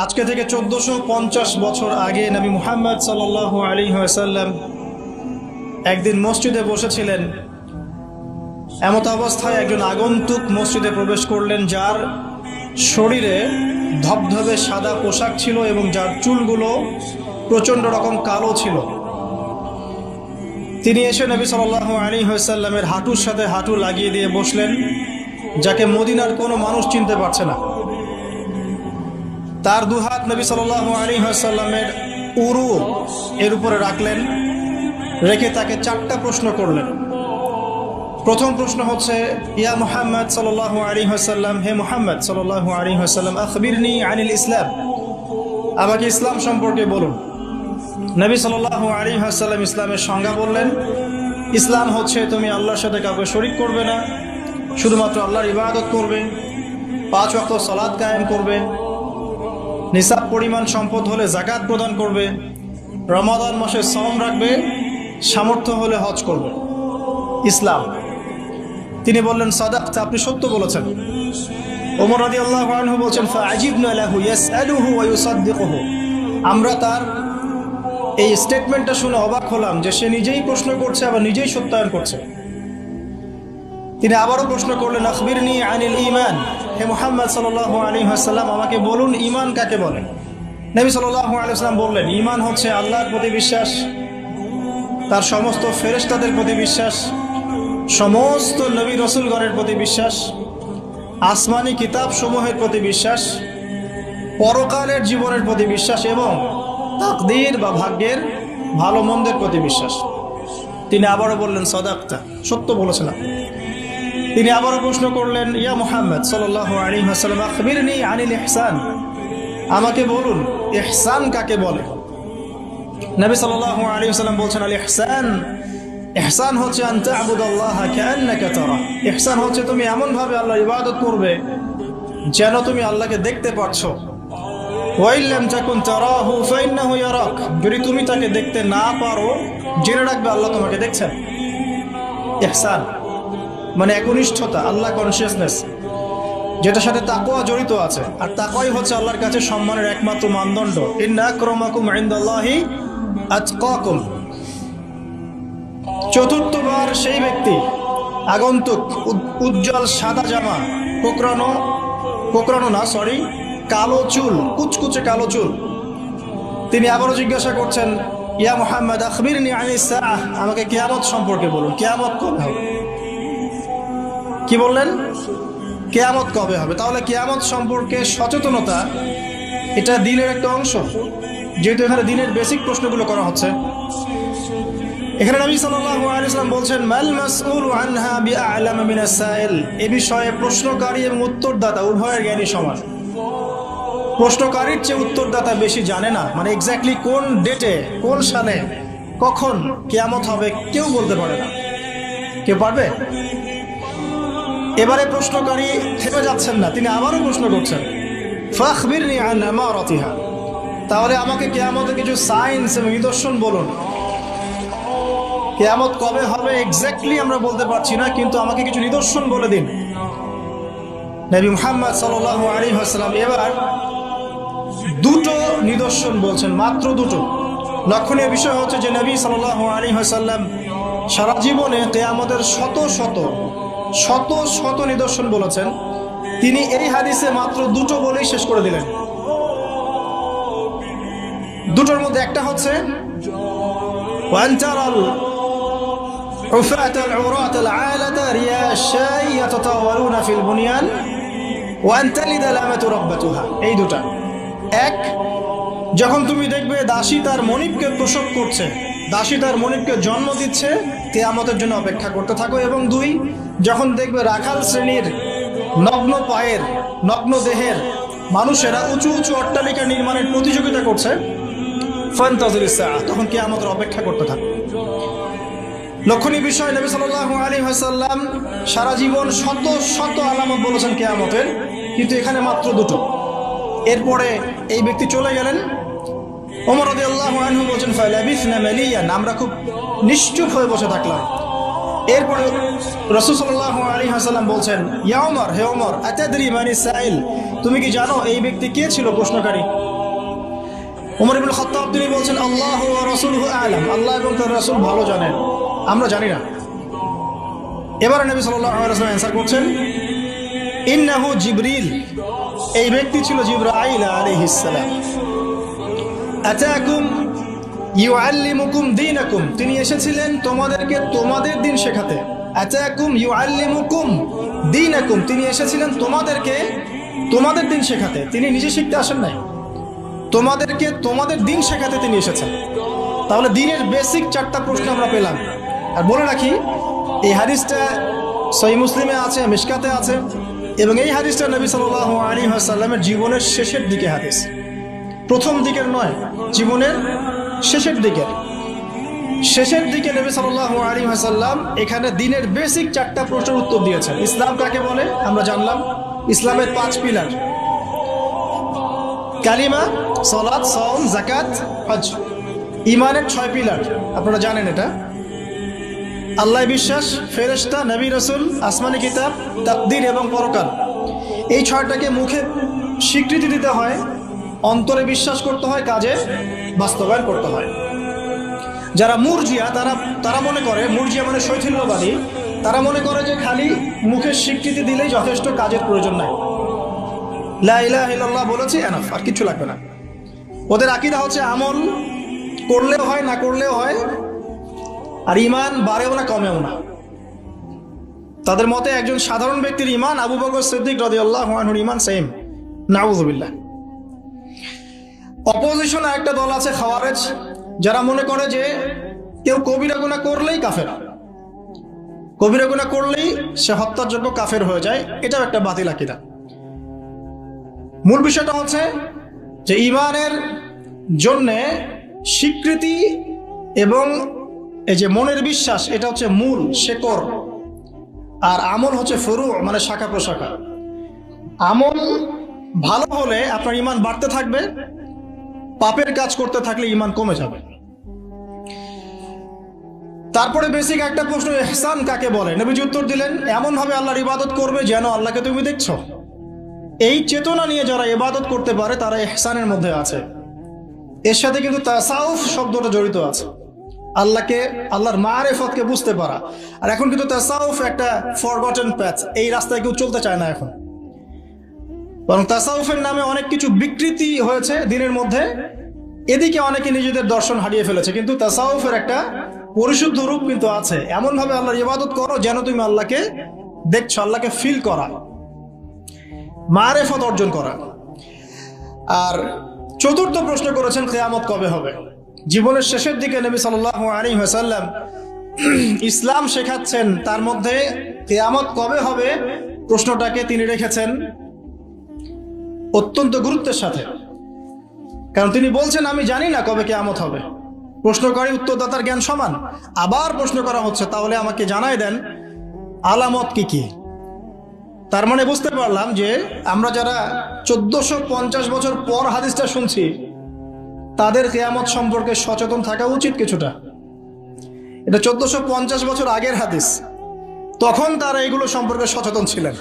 আজকে থেকে 1450 বছর আগে নবী মুহাম্মদ সাল্লাল্লাহু আলাইহি ওয়াসাল্লাম একদিন মসজিদে বসেছিলেন। এমত অবস্থায় একজন আগন্তুক মসজিদে প্রবেশ করলেন, যার শরীরে ধবধবে সাদা পোশাক ছিল এবং যার চুলগুলো প্রচণ্ড রকম কালো ছিল। তিনি এসে নবী সাল্লাল্লাহু আলাইহি ওয়াসাল্লামের হাঁটুর সাথে হাঁটু লাগিয়ে দিয়ে বসলেন, যাকে মদিনার কোনো মানুষ চিনতে পারছে না। তার দুহাত নবী সাল্লাল্লাহু আলাইহি ওয়াসাল্লামের উরু এর উপরে রাখলেন, রেখে তাকে 4টা প্রশ্ন করলেন। প্রথম প্রশ্ন হচ্ছে, ইয়া মুহাম্মদ সাল্লাল্লাহু আলাইহি ওয়াসাল্লাম, হে মুহাম্মদ সাল্লাল্লাহু আলাইহি ওয়াসাল্লাম, আখবিরনি আনিল ইসলাম, আমাকে ইসলাম সম্পর্কে বলুন। নবী সাল্লাল্লাহু আলাইহি ওয়াসাল্লাম ইসলামের সংজ্ঞা বললেন, ইসলাম হচ্ছে তুমি আল্লাহর সাথে কাউকে শরীক করবে না, শুধুমাত্র আল্লাহর ইবাদত করবে, 5 ওয়াক্ত সালাত কায়েম করবে, নিসাব পরিমাণ সম্পদ হলে যাকাত প্রদান করবে, রমাদান মাসে সওম রাখবে, সামর্থ্য হলে হজ করবে। ইসলাম। তিনি বললেন, সাদাকতা, আপনি সত্য বলেছেন। ওমর রাদিয়াল্লাহু আনহু বলছেন, ফাআজিবনা লাহু ইয়াসআলুহু ওয়া ইউসাদ্দিকুহু, আমরা তার এই স্টেটমেন্টটা শুনে অবাক হলাম যে সে নিজেই প্রশ্ন করছে আবার নিজেই সত্যায়ন করছে। তিনি আবারও প্রশ্ন করলেন, আখবিরনি আনিল ঈমান, হে মুহাম্মদ সাল্লাল্লাহু আলাইহি ওয়াসাল্লাম, আমাকে বলুন ঈমান কাকে বলে। নবী সাল্লাল্লাহু আলাইহি ওয়াসাল্লাম বললেন, ঈমান হচ্ছে আল্লাহর প্রতি বিশ্বাস, তার সমস্ত ফেরেশতাদের প্রতি বিশ্বাস, সমস্ত নবী রাসূলগণের প্রতি বিশ্বাস, আসমানি কিতাব সমূহের প্রতি বিশ্বাস, পরকালের জীবনের প্রতি বিশ্বাস এবং তাকদীর বা ভাগ্যের ভালো মন্দের প্রতি বিশ্বাস। তিনি আবারও বললেন, সাদাকতা, সত্য বলেছেন আপনি। তিনি আবারও প্রশ্ন করলেন, ইয়া মুহাম্মদ সাল্লাল্লাহু আলাইহি ওয়াসাল্লাম, আখবিরনি আনিল ইহসান, আমাকে বলুন ইহসান কাকে বলে। নবী সাল্লাল্লাহু আলাইহি ওয়াসাল্লাম বলছেন, আল ইহসান, ইহসান হচ্ছে আন তা'বুদাল্লাহা কাআন্নাকা তারা, ইহসান হচ্ছে তুমি এমন ভাবে আল্লাহর ইবাদত করবে যেন তুমি আল্লাহকে দেখতে পাচ্ছো। ওয়া ইল্লাম তাকুন তারাহু ফাইন্নাহু ইয়ারাক, যদি তুমি তাকে দেখতে না পারো জেনে রাখবে আল্লাহ তোমাকে দেখছেন। ইহসান মানে একনিষ্ঠতা, আল্লাহ কনসিয়াসনেস, যেটার সাথে তাকওয়া জড়িত আছে। আর তাকওয়াই হচ্ছে আল্লাহর কাছে সম্মানের একমাত্র মানদণ্ড। ইন্না আকরামাকুম ইনদাল্লাহি আতকাকুম। চতুর্থবার সেই ব্যক্তি আগন্তুক, উজ্জ্বল সাদা জামা, কালো চুল, কুচকুচে কালো চুল। তিনি আবারও জিজ্ঞাসা করছেন, ইয়া মুহাম্মদ আখবিরনি আনিস সাআহ, আমাকে কিয়ামত সম্পর্কে বলুন, কিয়ামত কবে হবে। কি বললেন? কিয়ামত কবে হবে। তাহলে কিয়ামত সম্পর্কে সচেতনতা এটা দ্বীনের একটা অংশ, যেহেতু এখানে দ্বীনের বেসিক প্রশ্নগুলো করা হচ্ছে। এখানে নবী সাল্লাল্লাহু আলাইহি ওয়াসাল্লাম বলছেন, মাল মাসউলু আনহা বিআ'লাম মিনাস সাইল, এই বিষয়ে প্রশ্নকারী এবং উত্তরদাতা উভয়ের জ্ঞানী সমান। প্রশ্নকারীর চেয়ে উত্তরদাতা বেশি জানে না, মানে এক্স্যাক্টলি কোন ডেটে, কোন সালে, কখন কিয়ামত হবে কেউ বলতে পারে না। কেউ পারবে? এবারে প্রশ্নকারী থেমে যাচ্ছেন না, তিনি আবারও প্রশ্ন করছেন, ফাখবিরনি আন আমারাতিহা, তাহলে আমাকে কিয়ামতের কিছু সাইন্স এবং নিদর্শন বলুন। কিয়ামত কবে হবে এক্স্যাক্টলি আমরা বলতে পারছি না, কিন্তু আমাকে কিছু নিদর্শন বলে দিন। নবী মুহাম্মদ সাল্লাল্লাহু আলাইহি ওয়াসাল্লাম এবার 2টো নিদর্শন বলছেন, মাত্র 2টো। লক্ষণীয় বিষয় হচ্ছে যে নবী সাল্লাল্লাহু আলাইহি ওয়াসাল্লাম সারা জীবনে কিয়ামতের শত শত নিদর্শন বলেছেন, তিনি এই হাদিসে মাত্র 2টো বলেই শেষ করে দিলেন। 2টোর মধ্যে একটা হচ্ছে ওয়ান তারাল উফাতাল উরাতাল আলাতা রিয়াশাই ইয়াতাতাওয়ালুনা ফিল বুনিয়ান ওয়ান তালিদাল আমাতু রাব্বাতুহা। এই 2টা। এক, যখন তুমি দেখবে দাসী তার মনিবকে প্রসব করছে, দাসী তার মনিবকে জন্ম দিচ্ছে, কিয়ামতের জন্য অপেক্ষা করতে থাকো। এবং 2, যখন দেখবে রাখাল শ্রেণীর নগ্ন পায়ের, নগ্ন দেহের মানুষেরা উঁচু উঁচু অট্টালিকা নির্মাণের প্রতিযোগিতা করছে, ফান্তাজিরিস সাআহ, তখন কিয়ামতের অপেক্ষা করতে থাকো। লক্ষণীয় বিষয়, নবী সাল্লাল্লাহু আলাইহি ওয়াসাল্লাম সারা জীবন শত শত আলামত বলেছেন কিয়ামতের, কিন্তু এখানে মাত্র 2টো। এরপরে এই ব্যক্তি চলে গেলেন। ওমর রাদিয়াল্লাহু আনহু বলেন, ফালাবিসনা মালিয়ান, আমরা খুব নিশ্চুপ হয়ে বসে থাকলাম। এরপরে রাসূল সাল্লাল্লাহু আলাইহি ওয়াসাল্লাম বলছেন, ইয়া ওমর, হে ওমর, আতাদরি মানি সাইল, তুমি কি জানো এই ব্যক্তি কে ছিল প্রশ্নকারী? ওমর ইবনে খাত্তাব তিনি বলছেন, আল্লাহু ওয়া রাসূলুহু আ'লাম, আল্লাহ এবং তার রাসূল ভালো জানেন, আমরা জানি না। এবারে নবী সাল্লাল্লাহু আলাইহি ওয়াসাল্লাম অ্যানসার করছেন, ইন্নাহু জিবরিল, এই ব্যক্তি ছিল জিবরাইল আলাইহিস সালাম। আতাকুম ইউআল্লিমুকুম দীনাকুম, তিনি এসেছিলেন তোমাদেরকে তোমাদের দিন শেখাতে। আতাকুম ইউআল্লিমুকুম দীনাকুম, তিনি এসেছিলেন তোমাদেরকে তোমাদের দিন শেখাতে, তিনি নিজে শিখতে আসেন নাই, তোমাদেরকে তোমাদের দিন শেখাতে তিনি এসেছেন। তাহলে দিনের বেসিক 4টা প্রশ্ন আমরা পেলাম। আর বলে রাখি, এই হাদিসটা সহিহ মুসলিমে আছে, মিশকাতে আছে, এবং এই হাদিসটা নবী সাল্লাল্লাহু আলাইহি ওয়াসাল্লামের জীবনের শেষের দিকে হাদিস, প্রথম দিকের নয়, জীবনের শেষের দিকে নবী সাল্লাল্লাহু আলাইহি ওয়াসাল্লাম এখানে দিনের বেসিক 4টা প্রশ্নের উত্তর দিয়েছেন। ইসলাম কাকে বলে আমরা জানলাম, ইসলামের 5 পিলার, কালিমা, সালাত, সাওম, যাকাত, হজ। ঈমানের 6 পিলার, আপনারা জানেন এটা, আল্লাহ বিশ্বাস, ফেরেশতা, নবী রাসূল, আসমানি কিতাব, তাকদীর এবং পরকাল। এই 6টাকে মুখে স্বীকৃতি দিতে হয়, অন্তরে বিশ্বাস করতে হয়, কাজে বাস্তবায়ন করতে হয়। যারা মুরজিয়া তারা মনে করে, মুরজিয়া মানে শৈথিল্যবাদী, তারা মনে করে যে খালি মুখে স্বীকৃতি দিলেই যথেষ্ট, কাজের প্রয়োজন নাই, লা ইলাহা ইল্লাল্লাহ বলেছি এনাফ, আর কিছু লাগবে না। ওদের আকীদা হচ্ছে আমল করলেও হয়, না করলেও হয়, আর ঈমান বাড়েও না কমেও না। তাদের মতে একজন সাধারণ ব্যক্তির ঈমান আবু বকর সিদ্দিক রাদিয়াল্লাহু আনহুর ঈমান সেম, নাউযুবিল্লাহ। অপোজিশন একটা দল আছে খাওয়ারেজ, যারা মনে করে যে কেউ কবিরা গুনাহ করলেই কাফের, কবিরা গুনাহ করলেই সে হত্যার যোগ্য, কাফের হয়ে যায়। এটাও একটা বাতিল আকীদা। মূল বিষয়টা হচ্ছে যে ঈমানের জন্যে স্বীকৃতি এবং এই যে মনের বিশ্বাস, এটা হচ্ছে মূল শেকড়, আর আমল হচ্ছে ফুরু, মানে শাখা প্রশাখা। আমল ভালো হলে আপনার ঈমান বাড়তে থাকবে, পাপের কাজ করতে থাকলে ঈমান কমে যাবে। তারপরে বেসিক একটা প্রশ্ন, ইহসান কাকে বলে? নবীজি উত্তর দিলেন, এমন ভাবে আল্লাহর ইবাদত করবে যেন আল্লাহকে তুমি দেখছো। এই চেতনা নিয়ে যারা ইবাদত করতে পারে তারা ইহসানের মধ্যে আছে। এর সাথে কিন্তু তাসাউফ শব্দটা জড়িত আছে, আল্লাহর মারিফতকে বুঝতে পারা। আর এখন কিন্তু তাসাউফ একটা ফরগটেন প্যাথ, এই রাস্তায় কেউ চলতে চায় না এখন, বরং তাসাউফের নামে অনেক কিছু বিকৃতি হয়েছে দিনের মধ্যে, এদিকে অনেকে নিজেদের দর্শন হারিয়ে ফেলেছে। কিন্তু তাসাউফের একটা পরিশুদ্ধ রূপ কিন্তু আছে, এমন ভাবে আল্লাহর ইবাদত করো যেন তুমি আল্লাহকে দেখছো, আল্লাহকে ফিল করা, মারিফত অর্জন করা। আর চতুর্থ প্রশ্ন করেছেন, কিয়ামত কবে হবে? জীবনের শেষের দিকে নবী সাল্লাল্লাহু আলাইহি ওয়াসাল্লাম ইসলাম শেখাচ্ছেন, তার মধ্যে কিয়ামত কবে হবে প্রশ্নটাকে তিনি রেখেছেন অত্যন্ত গুরুত্বের সাথে। কারণ তিনি বলছেন, আমি জানি না কবে কিয়ামত হবে। প্রশ্নকারী উত্তরদাতার জ্ঞান সমান। আবার প্রশ্ন করা হচ্ছে, তাহলে আমাকে জানাই দেন আলামত কি কি। তার মানে বুঝতে পারলাম যে আমরা যারা 1450 বছর পর হাদিসটা শুনছি, তাদের কিয়ামত সম্পর্কে সচেতন থাকা উচিত কিছুটা। এটা 1450 বছর আগের হাদিস, তখন তারা এগুলো সম্পর্কে সচেতন ছিলেন।